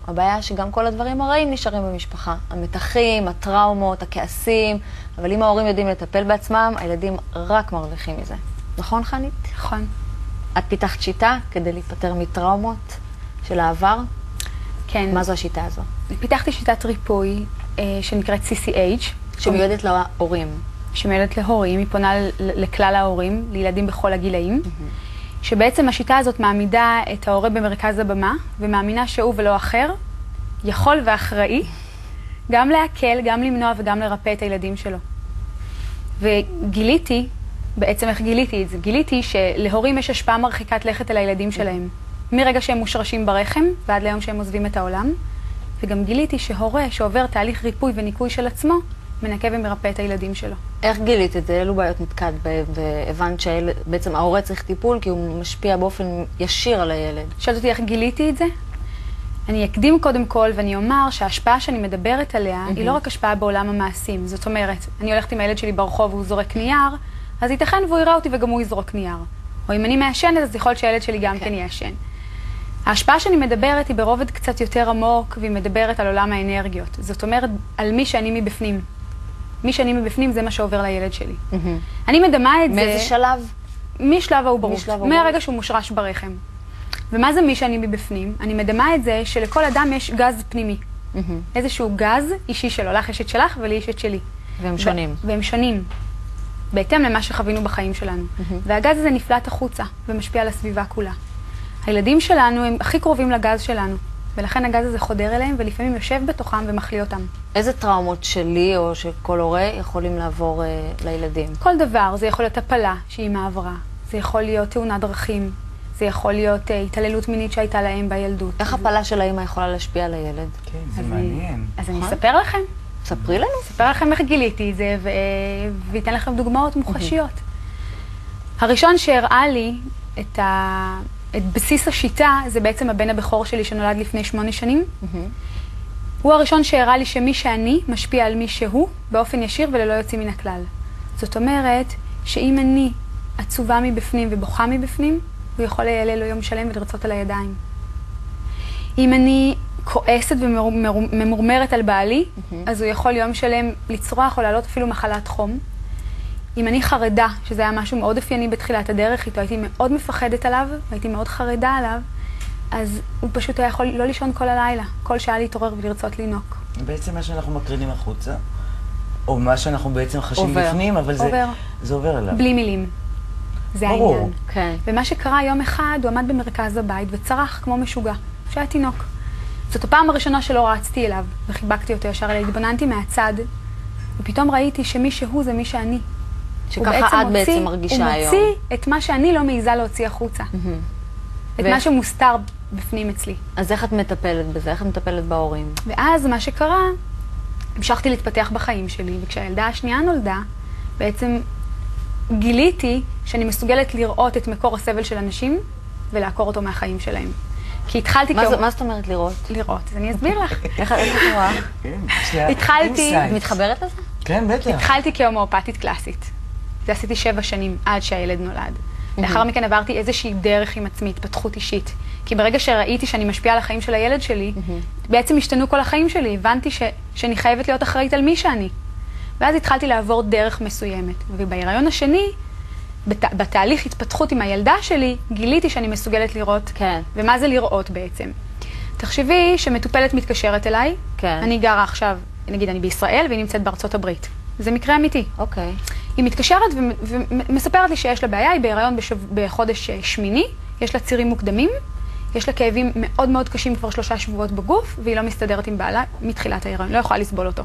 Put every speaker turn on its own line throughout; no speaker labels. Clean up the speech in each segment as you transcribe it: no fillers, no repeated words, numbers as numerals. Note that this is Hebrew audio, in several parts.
הבעיה שגם כל הדברים הרעים נשארים במשפחה. המתחים, הטראומות, הכעסים, אבל אם ההורים יודעים לטפל בעצמם, הילדים רק מרוויחים מזה. נכון, חנית?
נכון.
את פיתחת שיטה כדי להיפטר מטראומות של העבר?
כן.
מה זו השיטה הזו?
פיתחתי שיטת ריפוי שנקראת CCH.
שמיועדת להורים.
שמיועדת להורים, היא פונה לכלל ההורים, לילדים בכל הגילאים. שבעצם השיטה הזאת מעמידה את ההורה במרכז הבמה, ומאמינה שהוא ולא אחר, יכול ואחראי, גם להקל, גם למנוע וגם לרפא את הילדים שלו. וגיליתי, בעצם איך גיליתי את זה? גיליתי שלהורים יש השפעה מרחיקת לכת על הילדים שלהם. מרגע שהם מושרשים ברחם, ועד ליום שהם עוזבים את העולם. וגם גיליתי שהורה שעובר תהליך ריפוי וניקוי של עצמו, מנקה ומרפא את הילדים שלו.
איך גילית את זה? אילו בעיות נתקעת בהם, והבנת שבעצם ההורה צריך טיפול כי הוא משפיע באופן ישיר על הילד? שאלת אותי איך גיליתי את זה? אני אקדים קודם כל ואני אומר שההשפעה שאני מדברת עליה היא לא רק השפעה בעולם המעשים. זאת אומרת, אני הולכת עם הילד שלי ברחוב והוא זורק נייר, אז ייתכן והוא יראה אותי וגם הוא יזרוק נייר. או אם אני מעשנת, אז יכול להיות שהילד שלי גם כן יעשן. ההשפעה שאני מדברת היא ברובד קצת יותר עמוק, והיא מדברת על עולם האנרגיות. זאת אומרת, על מי שאני מבפנים. מי שאני מבפנים זה מה שעובר לילד שלי. אני מדמה את זה... מאיזה שלב?
משלב העוברות. מהרגע שהוא מושרש ברחם. ומה זה מי שאני מבפנים? אני מדמה את זה שלכל אדם יש גז פנימי. איזשהו גז אישי שלו. לך יש את שלך ולי יש את שלי.
והם שונים.
והם שונים. בהתאם למה שחווינו בחיים שלנו. והגז הזה נפלט החוצה ומשפיע על הסביבה כולה. הילדים שלנו הם הכי קרובים לגז שלנו, ולכן הגז הזה חודר אליהם ולפעמים יושב בתוכם ומחליא אותם.
איזה טראומות שלי או של כל הורה יכולים לעבור לילדים?
כל דבר, זה יכול להיות הפלה שהיא מעברה, זה יכול להיות תאונת דרכים, זה יכול להיות התעללות מינית שהייתה להם בילדות.
איך הפלה של האמא יכולה להשפיע על הילד?
כן, זה מעניין.
אז אני אספר לכם.
ספרי לנו.
אספר לכם איך גיליתי את זה ואתן לכם דוגמאות מוחשיות. הראשון שהראה לי את בסיס השיטה זה בעצם הבן הבכור שלי שנולד לפני 8 שנים. הוא הראשון שהראה לי שמי שאני משפיע על מי שהוא באופן ישיר וללא יוצא מן הכלל. זאת אומרת שאם אני עצובה מבפנים ובוכה מבפנים, הוא יכול להיעלל לו יום שלם ולרצות על הידיים. אם אני כועסת וממורמרת על בעלי, אז הוא יכול יום שלם לצרוח או לעלות אפילו מחלת חום. אם אני חרדה, שזה היה משהו מאוד אופייני בתחילת הדרך איתו, הייתי מאוד מפחדת עליו, והייתי מאוד חרדה עליו, אז הוא פשוט היה יכול לא לישון כל הלילה, כל שעה להתעורר ולרצות לינוק.
בעצם מה שאנחנו מקרינים החוצה, או מה שאנחנו בעצם חשים בפנים, אבל זה עובר אליו.
בלי מילים. זה העניין.
כן.
ומה שקרה יום אחד, הוא עמד במרכז הבית וצרח כמו משוגע, שהיה תינוק. זאת הפעם הראשונה שלא רצתי אליו, וחיבקתי אותו ישר, אלא התבוננתי מהצד, ופתאום ראיתי שמי שהוא זה מי שאני.
שככה את בעצם מרגישה היום.
הוא מוציא את מה שאני לא מעיזה להוציא החוצה. את מה שמוסתר בפנים אצלי.
אז איך את מטפלת בזה? איך את מטפלת בהורים?
ואז מה שקרה, המשכתי להתפתח בחיים שלי, וכשהילדה השנייה נולדה, בעצם גיליתי שאני מסוגלת לראות את מקור הסבל של אנשים, ולעקור אותו מהחיים שלהם. כי התחלתי
מה זאת אומרת לראות?
לראות, אז אני אסביר לך.
איך את רואה?
התחלתי...
מתחברת לזה?
כן, בטח.
התחלתי כהומאופתית קלאסית. זה עשיתי 7 שנים עד שהילד נולד. לאחר מכן עברתי איזושהי דרך עם עצמי, התפתחות אישית. כי ברגע שראיתי שאני משפיעה על החיים של הילד שלי, בעצם השתנו כל החיים שלי. הבנתי שאני חייבת להיות אחראית על מי שאני. ואז התחלתי לעבור דרך מסוימת. ובהיריון השני, בתהליך התפתחות עם הילדה שלי, גיליתי שאני מסוגלת לראות.
כן.
ומה זה לראות בעצם? תחשבי שמטופלת מתקשרת אליי.
כן.
אני גרה עכשיו, נגיד אני בישראל, והיא נמצאת בארצות הברית. זה מקרה אמיתי.
אוקיי.
היא מתקשרת ומספרת לי שיש לה בעיה, היא בהיריון בחודש 8, יש לה צירים מוקדמים, יש לה כאבים מאוד מאוד קשים כבר 3 שבועות בגוף, והיא לא מסתדרת עם בעלה מתחילת ההיריון, לא יכולה לסבול אותו.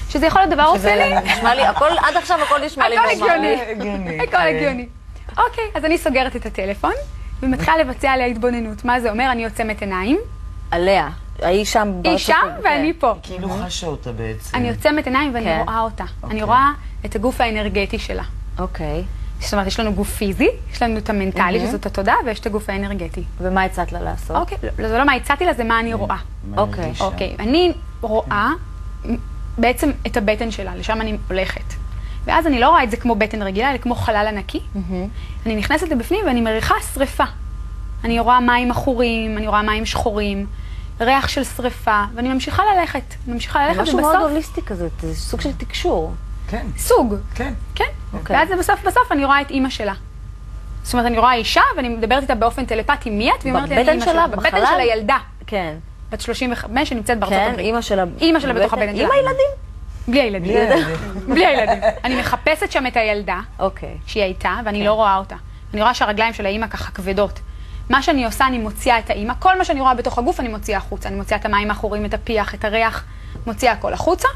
שזה יכול להיות דבר אופייני.
נשמע לי, עד עכשיו הכל נשמע לי
נורמלי. הכל הגיוני. אוקיי, אז אני סוגרת את הטלפון, ומתחילה לבצע עליה התבוננות. מה זה אומר? אני עוצמת עיניים.
עליה. היא שם.
היא שם ואני פה.
כאילו חשה אותה בעצם.
אני עוצמת עיניים ואני רואה אותה. אני רואה את הגוף האנרגטי שלה.
אוקיי.
זאת אומרת, יש לנו גוף פיזי, יש לנו את המנטלי, שזאת התודעה, ויש את הגוף האנרגטי.
ומה הצעת לה לעשות?
אוקיי, זה לא מה הצעתי לה, זה מה אני רואה.
אוקיי.
אוקיי, אני רואה בעצם את הבטן שלה, לשם אני הולכת. ואז אני לא רואה את זה כמו בטן רגילה, אלא כמו חלל ענקי. אני נכנסת לבפנים ואני מריחה שריפה. אני רואה מים עכורים, אני רואה מים שחורים. ריח של שריפה, ואני ממשיכה ללכת. ממשיכה ללכת,
משהו מאוד הוליסטי כזה, זה סוג של תקשור.
כן.
סוג.
כן.
כן. ואז בסוף אני רואה את אימא שלה. זאת אומרת, אני רואה אישה, ואני מדברת איתה באופן טלפתי, מי את? והיא אומרת לי, אני אימא שלה. בבטן של הילדה.
כן.
בת 35 שנמצאת בארצות הברית.
כן, אימא שלה.
אימא שלה בתוך הבטן שלה.
עם הילדים?
בלי הילדים. בלי הילדים. אני מחפשת שם את הילדה, שהיא הייתה, ואני לא רואה אותה. אני רואה שהרגליים של האימא ככה כבדות. מה שאני עושה, אני מוציאה את האימא. כל מה שאני רואה בתוך הגוף, אני מוציאה החוצה. אני מוציאה את המים האחוריים, את הפיח, את הריח, מוציאה הכל החוצה.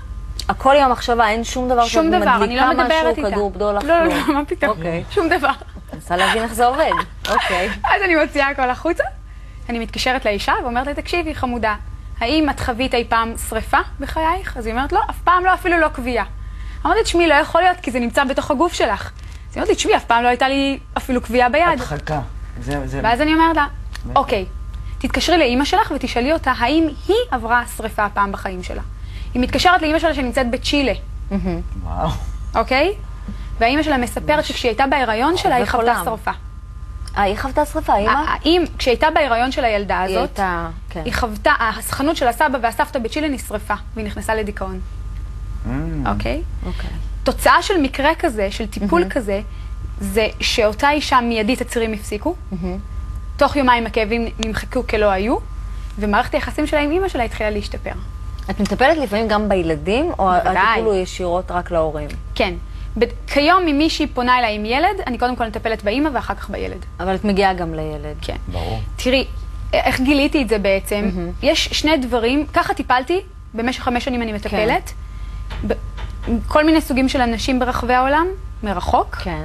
הכל עם המחשבה, אין שום דבר
שום דבר, אני לא מדברת איתה.
כדור בדולח,
לא, לא, מה פתאום? שום דבר.
אני רוצה להבין איך זה עובד. אוקיי.
אז אני מוציאה הכל החוצה, אני מתקשרת לאישה ואומרת לה, תקשיבי, חמודה, האם את חווית אי פעם שריפה בחייך? אז היא אומרת, לא, אף פעם לא, אפילו לא כוויה. אמרתי, תשמעי, לא יכול להיות, כי זה נמצא בתוך הגוף שלך. אז היא אומרת, תשמעי, אף פעם לא הייתה לי אפילו כוויה ביד.
הדחקה.
ואז אני אומרת לה, אוקיי, תתקשרי לאמא שלך ותשאלי אותה, האם היא עברה שריפה פעם בחיים שלה. היא מתקשרת לאמא שלה שנמצאת בצ'ילה.
וואו.
אוקיי? והאמא שלה מספרת שכשהיא הייתה בהיריון שלה, היא חוותה שריפה.
היא חוותה שריפה, אמא?
כשהיא הייתה בהיריון של הילדה הזאת,
כן.
היא חוותה, החנות של הסבא והסבתא בצ'ילה נשרפה, והיא נכנסה לדיכאון. אוקיי? תוצאה של מקרה כזה, של טיפול כזה, זה שאותה אישה מיידית הצירים הפסיקו, תוך יומיים הכאבים נמחקו כלא היו, ומערכת היחסים שלה עם אמא שלה התחילה להשתפר.
את מטפלת לפעמים גם בילדים, או הטיפול הוא ישירות רק להורים?
כן. כיום, אם מישהי פונה אליי עם ילד, אני קודם כל מטפלת באמא ואחר כך בילד.
אבל את מגיעה גם לילד.
כן.
ברור.
תראי, איך גיליתי את זה בעצם? יש שני דברים, ככה טיפלתי, במשך 5 שנים אני מטפלת, כל מיני סוגים של אנשים ברחבי העולם, מרחוק.
כן.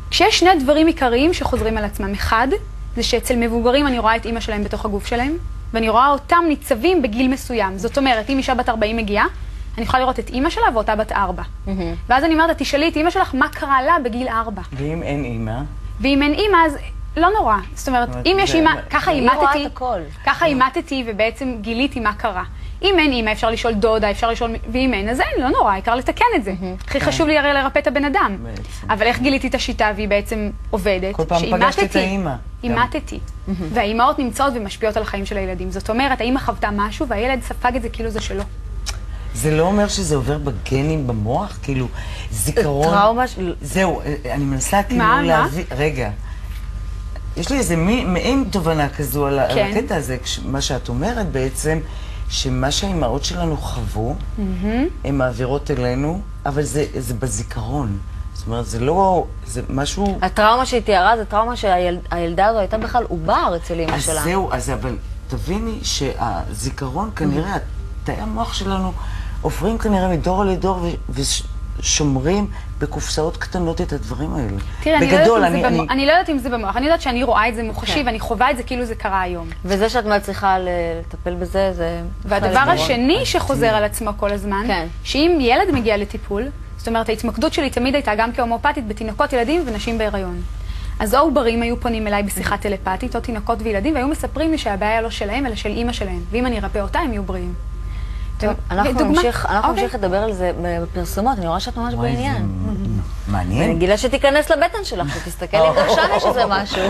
כשיש שני דברים עיקריים שחוזרים על עצמם. אחד, זה שאצל מבוגרים אני רואה את אמא שלהם בתוך הגוף שלהם, ואני רואה אותם ניצבים בגיל מסוים. זאת אומרת, אם אישה בת 40 מגיעה, אני יכולה לראות את אמא שלה ואותה בת 4. ואז אני אומרת, תשאלי את אמא שלך מה קרה לה בגיל 4.
ואם אין אמא?
ואם אין אמא, אז לא נורא. זאת אומרת, אם יש אמא, ככה אימתתי ובעצם גיליתי מה קרה. אם אין אמא, אפשר לשאול דודה, אפשר לשאול, ואם אין, אז אין, לא נורא, העיקר לתקן את זה. הכי חשוב לי הרי לרפא את הבן אדם. אבל איך גיליתי את השיטה והיא בעצם עובדת?
כל פעם פגשת את האמא.
אימתתי. והאימהות נמצאות ומשפיעות על החיים של הילדים. זאת אומרת, האמא חוותה משהו והילד ספג את זה כאילו זה שלו.
זה לא אומר שזה עובר בגנים במוח? כאילו, זיכרון...
טראומה...
זהו, אני מנסה כאילו להביא... רגע. יש לי איזה מעין תובנה כזו על הקטע הזה, מה שאת אומרת בעצם, שמה שהאימהות שלנו חוו, הן מעבירות אלינו, אבל זה בזיכרון. זאת אומרת, זה לא... זה משהו...
הטראומה שהיא תיארה זה טראומה שהילדה הזו הייתה בכלל עובר אצל אמא שלה.
אז זהו, אבל תביני שהזיכרון כנראה, תאי המוח שלנו עוברים כנראה מדור לדור ושומרים בקופסאות קטנות את הדברים האלה.
תראה, אני לא יודעת אם זה במוח, אני יודעת שאני רואה את זה מוחשי ואני חווה את זה כאילו זה קרה היום.
וזה שאת מצליחה לטפל בזה, זה...
והדבר השני שחוזר על עצמו כל הזמן, שאם ילד מגיע לטיפול, זאת אומרת, ההתמקדות שלי תמיד הייתה גם כהומאופתית בתינוקות, ילדים ונשים בהיריון. אז או עוברים היו פונים אליי בשיחה טלפתית, או תינוקות וילדים, והיו מספרים לי שהבעיה לא שלהם, אלא של אמא שלהם. ואם אני ארפא אותה, הם יהיו בריאים.
אנחנו נמשיך לדבר על זה בפרסומות, אני רואה שאת ממש בעניין.
מעניין.
אני גילה שתיכנס לבטן שלך, שתסתכל אם גם שם יש איזה משהו.